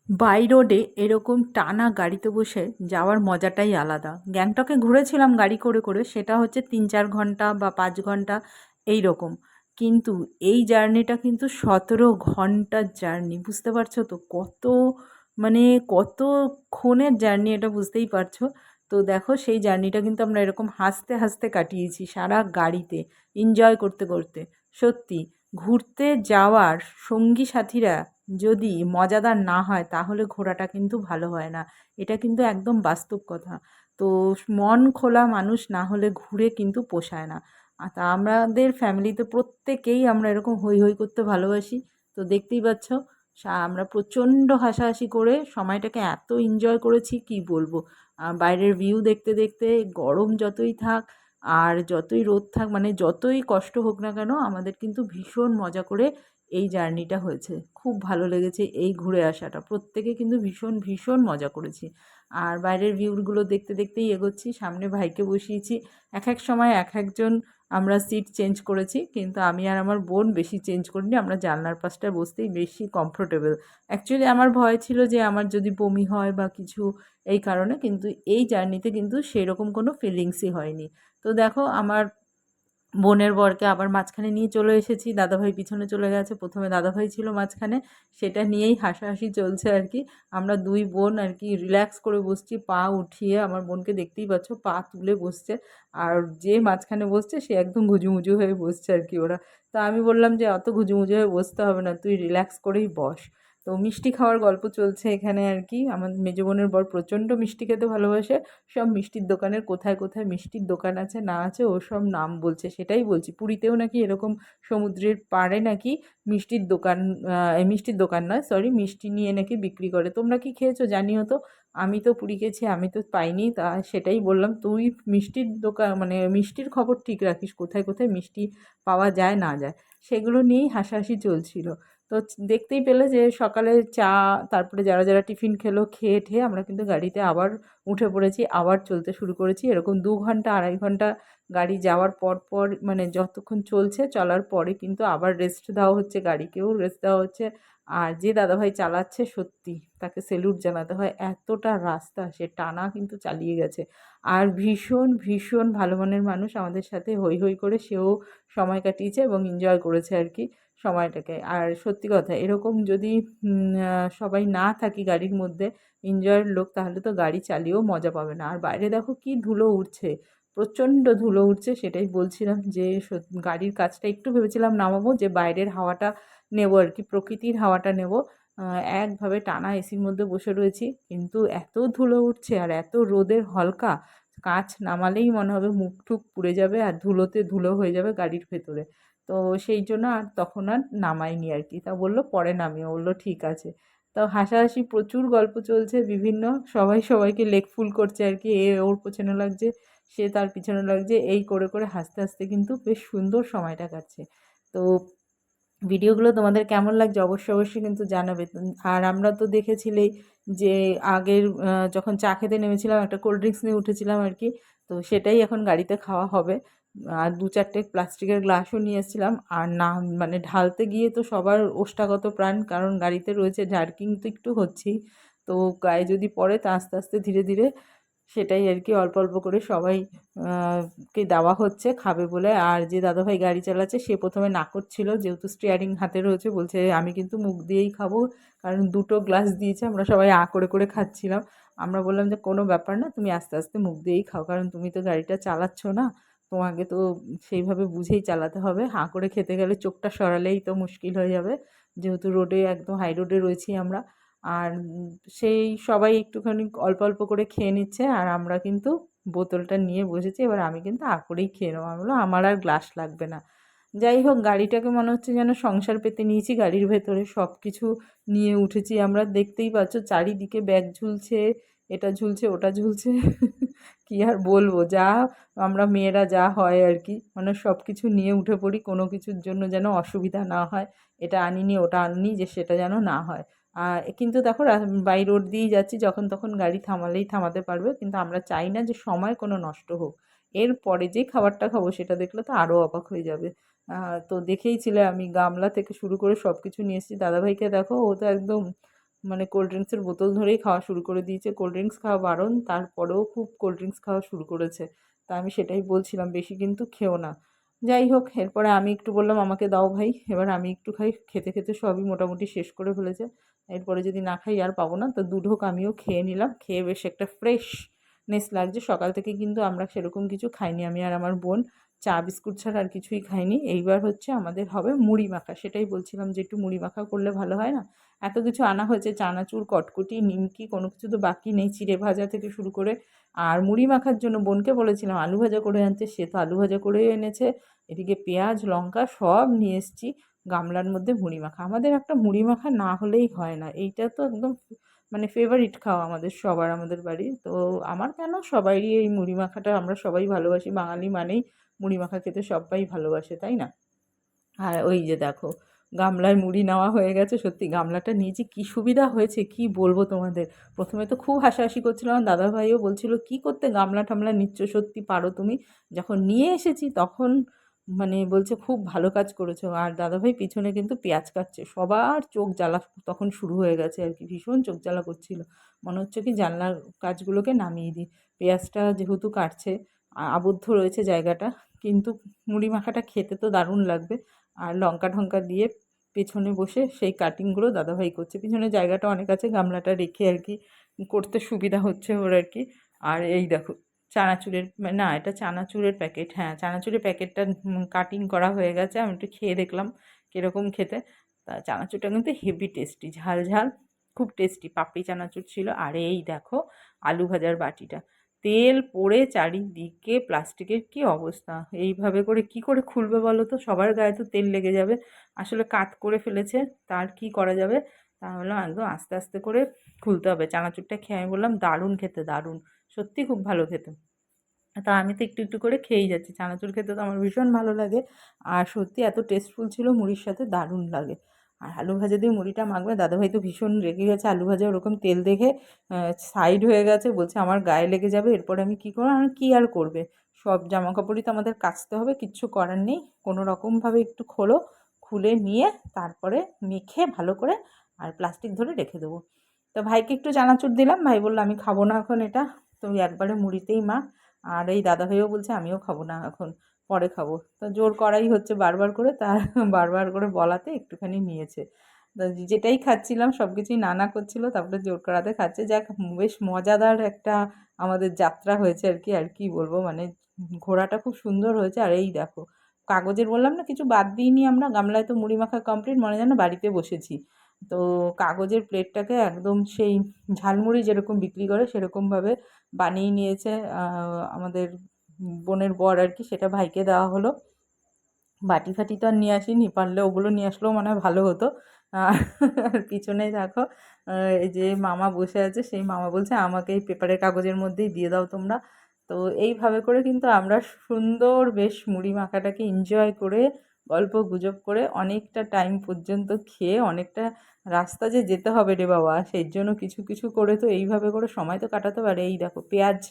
By রোডে এরকম টানা গাড়িতে বসে যাওয়ার মজাটাই আলাদা। গ্যাংটকে ঘুরেছিলাম গাড়ি করে করে, সেটা হচ্ছে ৩-৪ ঘন্টা বা ৫ ঘন্টা এই রকম। কিন্তু এই জার্নিটা কিন্তু ১৭ ঘন্টার জার্নি, বুঝতে পারছো তো কত, মানে কতক্ষণের জার্নি, এটা বুঝতেই পারছো। তো দেখো সেই জার্নিটা কিন্তু আমরা এরকম হাসতে হাসতে কাটিয়েছি সারা গাড়িতে, এনজয় করতে করতে। সত্যি, ঘুরতে যাওয়ার সঙ্গী সাথীরা যদি মজাদার না হয় তাহলে ঘোরাটা কিন্তু ভালো হয় না। এটা কিন্তু একদম বাস্তব কথা। তো মন খোলা মানুষ না হলে ঘুরে কিন্তু পোষায় না। তা আমাদের ফ্যামিলিতে প্রত্যেকেই আমরা এরকম হৈ হৈ করতে ভালোবাসি। তো দেখতেই পাচ্ছ, আমরা প্রচণ্ড হাসাহাসি করে সময়টাকে এত এনজয় করেছি কি বলবো। বাইরের ভিউ দেখতে দেখতে, গরম যতই থাক আর যতই রোদ থাক, মানে যতই কষ্ট হোক না কেন, আমাদের কিন্তু ভীষণ মজা করে এই জার্নিটা হয়েছে। খুব ভালো লেগেছে এই ঘুরে আসাটা। প্রত্যেকে কিন্তু ভীষণ ভীষণ মজা করেছি। আর বাইরের ভিউগুলো দেখতে দেখতেই এগোচ্ছি। সামনে ভাইকে বসিয়েছি। এক এক সময় এক একজন আমরা সিট চেঞ্জ করেছি, কিন্তু আমি আর আমার বোন বেশি চেঞ্জ করিনি। আমরা জানলার পাশটায় বসতেই বেশি কমফোর্টেবল। অ্যাকচুয়ালি আমার ভয় ছিল যে আমার যদি বমি হয় বা কিছু, এই কারণে। কিন্তু এই জার্নিতে কিন্তু সেরকম কোনো ফিলিংসই হয়নি। তো দেখো, আমার বোনের বরকে আবার মাঝখানে নিয়ে চলে এসেছি, দাদাভাই পিছনে চলে গেছে। প্রথমে দাদাভাই ছিল মাঝখানে, সেটা নিয়েই হাসাহাসি চলছে আর কি। আমরা দুই বোন আর কি রিল্যাক্স করে বসছি, পা উঠিয়ে। আমার বোনকে দেখতেই পাচ্ছ, পা তুলে বসছে। আর যে মাঝখানে বসছে সে একদম ঘুজুমুজু হয়ে বসছে আর কি ওরা। তা আমি বললাম যে অত ঘুজুমুজু হয়ে বসতে হবে না, তুই রিল্যাক্স করেই বস। তো মিষ্টি খাওয়ার গল্প চলছে এখানে আর কি। আমার মেজ বোনের বর প্রচণ্ড মিষ্টি খেতে ভালোবাসে। সব মিষ্টির দোকানের কোথায় কোথায় মিষ্টির দোকান আছে না আছে ও সব নাম বলছে। সেটাই বলছি, পুরীতেও নাকি এরকম সমুদ্রের পাড়ে নাকি মিষ্টির দোকান, মিষ্টির দোকান নয় সরি, মিষ্টি নিয়ে নাকি বিক্রি করে। তোমরা কি খেয়েছো জানিও তো। আমি তো পুরী গেছি, আমি তো পাইনি। তা সেটাই বললাম, তুই মিষ্টির দোকান মানে মিষ্টির খবর ঠিক রাখিস, কোথায় কোথায় মিষ্টি পাওয়া যায় না যায়, সেগুলো নিয়েই হাসাহাসি চলছিল। তো দেখতেই পেলে যে সকালে চা, তারপরে যারা যারা টিফিন খেলো, খেয়ে ঠেয়ে আমরা কিন্তু গাড়িতে আবার উঠে পড়েছি, আবার চলতে শুরু করেছি। এরকম ২ ঘন্টা ২.৫ ঘন্টা গাড়ি যাওয়ার পর পর, মানে যতক্ষণ চলছে চলার পরে কিন্তু আবার রেস্ট দেওয়া হচ্ছে, গাড়িকেও রেস্ট দেওয়া হচ্ছে। আর যে দাদাভাই চালাচ্ছে, সত্যি তাকে সেলুট জানাতে হয়। এতটা রাস্তা সে টানা কিন্তু চালিয়ে গেছে। আর ভীষণ ভীষণ ভালো মনের মানুষ, আমাদের সাথে হৈ হৈ করে সেও সময় কাটিয়েছে এবং এনজয় করেছে আর কি সময়টাকে। আর সত্যি কথা, এরকম যদি সবাই না থাকি গাড়ির মধ্যে এনজয়ের লোক, তাহলে তো গাড়ি চালিয়েও মজা পাবে না। আর বাইরে দেখো কি ধুলো উঠছে, প্রচণ্ড ধুলো উঠছে। সেটাই বলছিলাম যে গাড়ির কাছটা একটু ভেবেছিলাম নামাবো, যে বাইরের হাওয়াটা নেবো আর কি, প্রকৃতির হাওয়াটা নেবো। একভাবে টানা এসির মধ্যে বসে রয়েছি, কিন্তু এত ধুলো উঠছে আর এত রোদের হলকা, কাঁচ নামালেই মনে হবে মুখ টুক পুড়ে যাবে আর ধুলোতে ধুলো হয়ে যাবে গাড়ির ভেতরে। তো সেই জন্য আর তখন আর নামাইনি আর কি। তা বললো পরে নামিয়ে, বললো ঠিক আছে। তো হাসাহাসি প্রচুর গল্প চলছে বিভিন্ন, সবাই সবাইকে লেগ ফুল করছে আর কি। এ ওর পেছনে লাগছে, সে তার পিছনে লাগছে, এই করে করে হাসতে হাসতে কিন্তু বেশ সুন্দর সময়টা কাটছে। তো ভিডিওগুলো তোমাদের কেমন লাগছে অবশ্যই অবশ্যই কিন্তু জানাবে। আর আমরা তো দেখেছিলেই যে আগের যখন চা খেতে নেমেছিলাম একটা কোল্ড ড্রিঙ্কস নিয়ে উঠেছিলাম আর কি। তো সেটাই এখন গাড়িতে খাওয়া হবে। আর ২-৪টে প্লাস্টিকের গ্লাসও নিয়ে এসেছিলাম। আর না, মানে ঢালতে গিয়ে তো সবার ওষ্ঠাগত প্রাণ, কারণ গাড়িতে রয়েছে, জার্কিং তো একটু হচ্ছেই। তো গায়ে যদি পড়ে তা আস্তে আস্তে ধীরে ধীরে, সেটাই আর কি অল্প অল্প করে সবাই কে দেওয়া হচ্ছে খাবে বলে। আর যে দাদাভাই গাড়ি চালাচ্ছে সে প্রথমে না করছিল, যেহেতু স্টিয়ারিং হাতে রয়েছে, বলছে আমি কিন্তু মুখ দিয়েই খাবো, কারণ দুটো গ্লাস দিয়েছে, আমরা সবাই করে করে খাচ্ছিলাম। আমরা বললাম যে কোনো ব্যাপার না, তুমি আস্তে আস্তে মুখ দিয়েই খাও, কারণ তুমি তো গাড়িটা চালাচ্ছ না, তোমাকে তো সেইভাবে বুঝেই চালাতে হবে। করে খেতে গেলে চোখটা সরালেই তো মুশকিল হয়ে যাবে, যেহেতু রোডে একদম হাই রোডে রয়েছি আমরা। আর সেই সবাই একটুখানি অল্প অল্প করে খেয়ে নিচ্ছে, আর আমরা কিন্তু বোতলটা নিয়ে বসেছি। এবার আমি কিন্তু করেই খেয়ে নেবো, আমি বললাম আমার আর গ্লাস লাগবে না। যাই হোক, গাড়িটাকে মনে হচ্ছে যেন সংসার পেতে নিয়েছি, গাড়ির ভেতরে সব কিছু নিয়ে উঠেছি আমরা। দেখতেই পাচ্ছ চারিদিকে ব্যাগ ঝুলছে, এটা ঝুলছে ওটা ঝুলছে। কি আর বলবো, যা আমরা মেয়েরা যা হয় আর কি, মানে সব কিছু নিয়ে উঠে পড়ি, কোনো কিছুর জন্য যেন অসুবিধা না হয়। এটা আনিনি ওটা আনিনি, যে সেটা যেন না হয়। কিন্তু দেখো বাই রোড দিয়েই যাচ্ছি, যখন তখন গাড়ি থামালেই থামাতে পারবে, কিন্তু আমরা চাই না যে সময় কোনো নষ্ট হোক। এরপরে যে খাবারটা খাবো সেটা দেখলে তো আরও অবাক হয়ে যাবে। তো দেখেইছিলে আমি গামলা থেকে শুরু করে সব কিছু নিয়ে এসেছি। দাদাভাইকে দেখো, ও তো একদম মানে কোল্ড ড্রিঙ্কসের বোতল ধরেই খাওয়া শুরু করে দিয়েছে। কোল্ড ড্রিঙ্কস খাওয়া বারণ, তারপরেও খুব কোল্ড ড্রিঙ্কস খাওয়া শুরু করেছে। তা আমি সেটাই বলছিলাম বেশি কিন্তু খেও না। যাই হোক, এরপরে আমি একটু বললাম আমাকে দাও ভাই, এবার আমি একটু খাই। খেতে খেতে সবই মোটামুটি শেষ করে ফেলেছে। এরপরে যদি না খাই আর পাবো না, তো 2 ঢোক আমিও খেয়ে নিলাম। খেয়ে বেশ একটা ফ্রেশনেস লাগছে। সকাল থেকে কিন্তু আমরা সেরকম কিছু খাইনি, আমি আর আমার বোন। চা বিস্কুট ছাড়া আর কিছুই খাইনি। এইবার হচ্ছে আমাদের হবে মুড়ি মাখা। সেটাই বলছিলাম যে একটু মুড়ি মাখা করলে ভালো হয় না? এত কিছু আনা হয়েছে, চানাচুর, কটকটি, নিমকি, কোনো কিছু তো বাকি নেই, চিড়ে ভাজা থেকে শুরু করে। আর মুড়ি মাখার জন্য বোনকে বলেছিলাম আলু ভাজা করে আনতে, সে তো আলু ভাজা করেই এনেছে। এদিকে পেঁয়াজ, লঙ্কা সব নিয়ে এসেছি। গামলার মধ্যে মুড়ি মাখা। আমাদের একটা মুড়ি মাখা না হলেই হয় না। এইটা তো একদম মানে ফেভারিট খাওয়া আমাদের সবার, আমাদের বাড়ির। তো আমার কেন, সবারই এই মুড়ি মাখাটা আমরা সবাই ভালোবাসি। বাঙালি মানেই মুড়ি মাখা খেতে সব্বাই ভালোবাসে, তাই না? আর ওই যে দেখো, গামলায় মুড়ি নেওয়া হয়ে গেছে। সত্যি গামলাটা নিয়েছি, কী সুবিধা হয়েছে কী বলবো তোমাদের। প্রথমে তো খুব হাসাহাসি করছিলাম, আমার দাদাভাইও বলছিল কী করতে গামলা টামলা নিচ্ছ, সত্যি পারো তুমি। যখন নিয়ে এসেছি তখন মানে বলছে খুব ভালো কাজ করেছো। আর দাদাভাই পিছনে কিন্তু পেঁয়াজ কাটছে। সবার চোখ জ্বালা তখন শুরু হয়ে গেছে আর কি, ভীষণ চোখ জ্বালা করছিল। মনে হচ্ছে কি জানলার কাজগুলোকে নামিয়ে দিই। পেঁয়াজটা যেহেতু কাটছে, আবদ্ধ রয়েছে জায়গাটা, কিন্তু মুড়ি মাখাটা খেতে তো দারুণ লাগবে। আর লঙ্কা ঢঙ্কা দিয়ে পেছনে বসে সেই কাটিংগুলো দাদাভাই করছে। পিছনে জায়গাটা অনেক আছে, গামলাটা রেখে আর কি করতে সুবিধা হচ্ছে ওর আর কি। আর এই দেখো, চানাচুরের, না এটা চানাচুরের প্যাকেট, হ্যাঁ চানাচুরের প্যাকেটটা কাটিং করা হয়ে গেছে। আমি একটু খেয়ে দেখলাম কীরকম খেতে। তা চানাচুরটা কিন্তু হেভি টেস্টি, ঝাল ঝাল, খুব টেস্টি পাপড়ি চানাচুর ছিল। আর এই দেখো আলু ভাজার বাটিটা, তেল পড়ে চারিদিকে, প্লাস্টিকের কি অবস্থা। এইভাবে করে কি করে খুলবে বলো তো, সবার গায়ে তো তেল লেগে যাবে। আসলে কাত করে ফেলেছে, তার কি করা যাবে। তাহলে একদম আস্তে আস্তে করে খুলতে হবে। চানাচুরটা খেয়ে আমি বললাম দারুণ খেতে, দারুণ, সত্যি খুব ভালো খেতে। তা আমি তো একটু একটু করে খেয়েই যাচ্ছি। চানাচুর খেতে তো আমার ভীষণ ভালো লাগে। আর সত্যি এত টেস্টফুল ছিল, মুড়ির সাথে দারুণ লাগে। আর আলু ভাজা দিয়ে মুড়িটা মাখবে। দাদাভাই তো ভীষণ রেগে গেছে, আলু ভাজা ওরকম তেল দেখে সাইড হয়ে গেছে, বলছে আমার গায়ে লেগে যাবে। এরপরে আমি কী করবো, আমি কী আর করবে, সব জামা কাপড়ই তো আমাদের কাচতে হবে, কিচ্ছু করার নেই। কোনো রকমভাবে একটু খোলো, খুলে নিয়ে তারপরে মেখে ভালো করে আর প্লাস্টিক ধরে রেখে দেবো। তো ভাইকে একটু চানাচুর দিলাম, ভাই বললো আমি খাবো না এখন এটা, তুমি একবারে মুড়িতেই মাখ। আর এই দাদাভাইও বলছে আমিও খাবো না এখন, পরে খাবো। তো জোর করাই হচ্ছে বারবার করে, তার বারবার করে বলাতে একটুখানি নিয়েছে। তো যেটাই খাচ্ছিলাম সব কিছুই নানা করছিল, তারপরে জোর করাতে খাচ্ছে। যাক, বেশ মজাদার একটা আমাদের যাত্রা হয়েছে আর কি। আর কি বলবো, মানে ঘোরাটা খুব সুন্দর হয়েছে। আর এই দেখো, কাগজের বললাম না কিছু বাদ দিইনি আমরা। গামলায় তো মুড়ি মাখা কমপ্লিট, মনে যেন বাড়িতে বসেছি। তো কাগজের প্লেটটাকে একদম সেই ঝালমুড়ি যেরকম বিক্রি করে সেরকমভাবে বানিয়ে নিয়েছে আমাদের বোনের বর আর কি। সেটা ভাইকে দেওয়া হলো। বাটি ফাটি তো আর নিয়ে আসিনি, পারলে ওগুলো নিয়ে আসলেও মনে হয় ভালো হতো। আর পিছনে দেখো এই যে মামা বসে আছে, সেই মামা বলছে আমাকে এই পেপারের কাগজের মধ্যেই দিয়ে দাও তোমরা। তো এইভাবে করে কিন্তু আমরা সুন্দর বেশ মুড়ি মাখাটাকে এনজয় করে, গল্প গুজব করে, অনেকটা টাইম পর্যন্ত খেয়ে, অনেকটা রাস্তা যে যেতে হবে রে বাবা, সেই জন্য কিছু কিছু করে তো এইভাবে করে সময় তো কাটাতে পারে। এই দেখো পেঁয়াজ,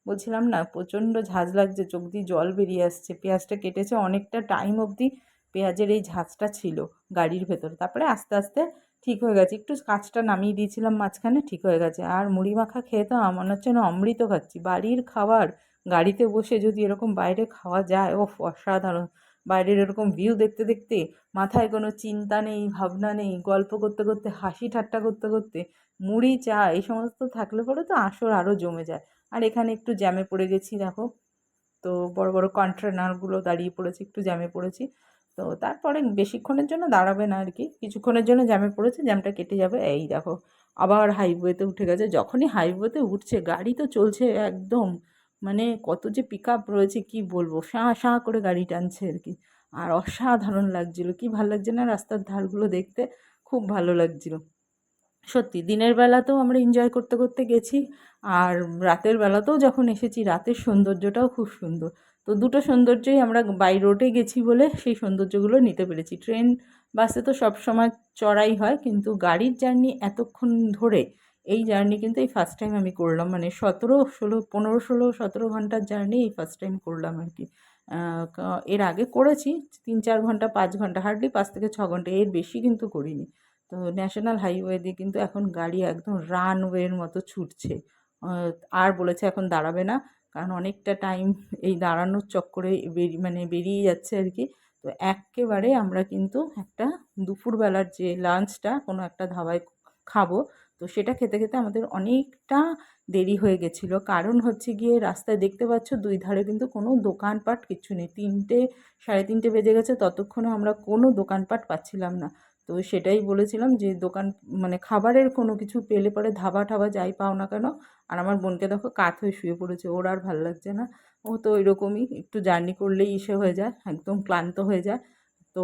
বলছিলাম না প্রচণ্ড ঝাঁজ লাগছে, চোখ দিয়ে জল বেরিয়ে আসছে। পেঁয়াজটা কেটেছে অনেকটা টাইম অবধি, পেঁয়াজের এই ঝাঁজটা ছিল গাড়ির ভেতর। তারপরে আস্তে আস্তে ঠিক হয়ে গেছে, একটু কাজটা নামিয়ে দিয়েছিলাম মাঝখানে, ঠিক হয়ে গেছে। আর মুড়ি মাখা খেয়ে তো মনে হচ্ছে না অমৃত খাচ্ছি। বাড়ির খাবার গাড়িতে বসে যদি এরকম বাইরে খাওয়া যায়, ওফ অসাধারণ। বাইরের এরকম ভিউ দেখতে দেখতে, মাথায় কোনো চিন্তা নেই, ভাবনা নেই, গল্প করতে করতে, হাসি ঠাট্টা করতে করতে, মুড়ি চা এই সমস্ত থাকলে পরে তো আসর আরও জমে যায়। আর এখানে একটু জ্যামে পড়ে গেছি দেখো, তো বড় বড় কন্টেনারগুলো দাঁড়িয়ে পড়েছি, একটু জ্যামে পড়েছি। তো তারপরে বেশিক্ষণের জন্য দাঁড়াবে না আর কি, কিছুক্ষণের জন্য জ্যামে পড়েছে, জ্যামটা কেটে যাবে। এই দেখো আবার হাইওয়েতে উঠে গেছে। যখনই হাইওয়েতে উঠছে গাড়ি তো চলছে একদম, মানে কত যে পিক আপ রয়েছে কি বলবো, শাঁ শাঁ করে গাড়ি টানছে আর কি। আর অসাধারণ লাগছিলো, কি ভালো লাগছে না রাস্তার ধারগুলো দেখতে, খুব ভালো লাগছিলো। সত্যি দিনের বেলাতেও আমরা এনজয় করতে করতে গেছি, আর রাতের বেলাতেও যখন এসেছি রাতের সৌন্দর্যটাও খুব সুন্দর। তো দুটো সৌন্দর্যই আমরা বাই রোডে গেছি বলে সেই সৌন্দর্যগুলো নিতে পেরেছি। ট্রেন বাসে তো সব সময় চড়াই হয়, কিন্তু গাড়ির জার্নি এতক্ষণ ধরে, এই জার্নি কিন্তু এই ফার্স্ট টাইম আমি করলাম। মানে 15-16 জার্নি এই ফার্স্ট টাইম করলাম আর কি। এর আগে করেছি 3-4 ঘন্টা, 5 ঘন্টা, হার্ডলি 5 থেকে 6 ঘন্টা, এর বেশি কিন্তু করিনি। তো ন্যাশনাল হাইওয়ে দিয়ে কিন্তু এখন গাড়ি একদম রানওয়ের মতো ছুটছে। আহ, আর বলেছে এখন দাঁড়াবে না, কারণ অনেকটা টাইম এই দাঁড়ানোর চক্করে মানে বেরিয়ে যাচ্ছে আর কি। তো এক্কেবারে আমরা কিন্তু একটা দুপুরবেলার যে লাঞ্চটা কোনো একটা ধাবায় খাবো। তো সেটা খেতে খেতে আমাদের অনেকটা দেরি হয়ে গেছিলো, কারণ হচ্ছে গিয়ে রাস্তায় দেখতে পাচ্ছ দুই ধারে কিন্তু কোনো দোকানপাট কিচ্ছু নেই। 3টে 3:30 বেজে গেছে, ততক্ষণে আমরা কোনো দোকানপাট পাচ্ছিলাম না। তো সেটাই বলেছিলাম যে দোকান মানে খাবারের কোনো কিছু পেলে পরে ধাবা ঠাবা যাই পাও না কেন। আর আমার বোনকে দেখো কাত হয়ে শুয়ে পড়েছে, ওর আর ভাল লাগছে না। ও তো ওইরকমই, একটু জার্নি করলেই ইসে হয়ে যায়, একদম ক্লান্ত হয়ে যায়। তো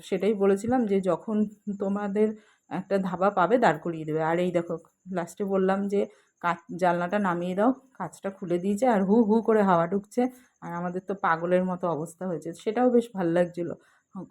সেটাই বলেছিলাম যে যখন তোমাদের একটা ধাবা পাবে দাঁড় করিয়ে দেবে। আর এই দেখো লাস্টে বললাম যে কাচ জানলাটা নামিয়ে দাও, কাচটা খুলে দিয়েছে আর হু হু করে হাওয়া ঢুকছে। আর আমাদের তো পাগলের মতো অবস্থা হয়েছে, সেটাও বেশ ভাল লাগছিলো।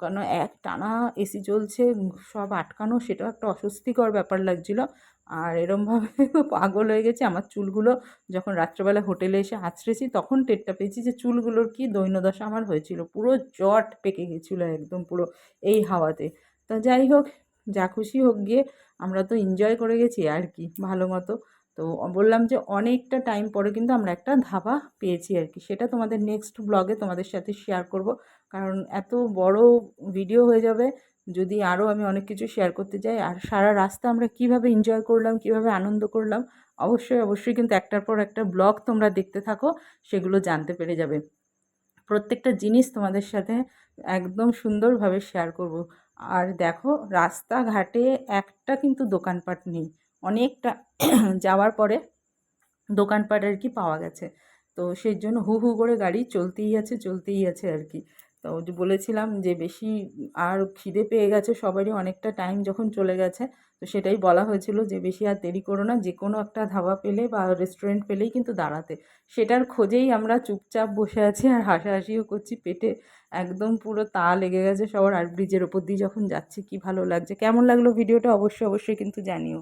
কারণ একটানা এসি চলছে, সব আটকানো, সেটাও একটা অস্বস্তিকর ব্যাপার লাগছিলো। আর এরমভাবে পাগল হয়ে গেছি। আমার চুলগুলো যখন রাত্রেবেলা হোটেলে এসে আঁচড়েছি তখন টেরটা পেয়েছি যে চুলগুলোর কি দৈন্যদশা আমার হয়েছিল, পুরো জট পেকে গেছিলো একদম পুরো এই হাওয়াতে। তা যাই হোক, যা খুশি হোক গিয়ে, আমরা তো এনজয় করে গেছি আর কি ভালো মতো। তো বললাম যে অনেকটা টাইম পরে কিন্তু আমরা একটা ধাবা পেয়েছি আর কি, সেটা তোমাদের নেক্সট ব্লগে তোমাদের সাথে শেয়ার করব। কারণ এত বড় ভিডিও হয়ে যাবে যদি আরও আমি অনেক কিছু শেয়ার করতে যাই। আর সারা রাস্তা আমরা কিভাবে এনজয় করলাম, কিভাবে আনন্দ করলাম, অবশ্যই অবশ্যই কিন্তু একটার পর একটা ব্লগ তোমরা দেখতে থাকো, সেগুলো জানতে পেরে যাবে। প্রত্যেকটা জিনিস তোমাদের সাথে একদম সুন্দরভাবে শেয়ার করব। আর দেখো রাস্তাঘাটে একটা কিন্তু দোকানপাট নেই, অনেকটা যাওয়ার পরে দোকানপাট আর কি পাওয়া গেছে। তো সেই জন্য হু হু করে গাড়ি চলতেই আছে চলতেই আছে আর কি। তো যে বলেছিলাম যে বেশি আর খিদে পেয়ে গেছে সবারই, অনেকটা টাইম যখন চলে গেছে। তো সেটাই বলা হয়েছিল যে বেশি আর দেরি করো না, যে কোনো একটা ধাবা পেলে বা রেস্টুরেন্ট পেলেই কিন্তু দাঁড়াতে। সেটার খোঁজেই আমরা চুপচাপ বসে আছি আর হাসাহাসিও করছি, পেটে একদম পুরো তা লেগে গেছে সবার। আর ব্রিজের ওপর দিয়ে যখন যাচ্ছি কি ভালো লাগছে। কেমন লাগলো ভিডিওটা অবশ্যই অবশ্যই কিন্তু জানিও।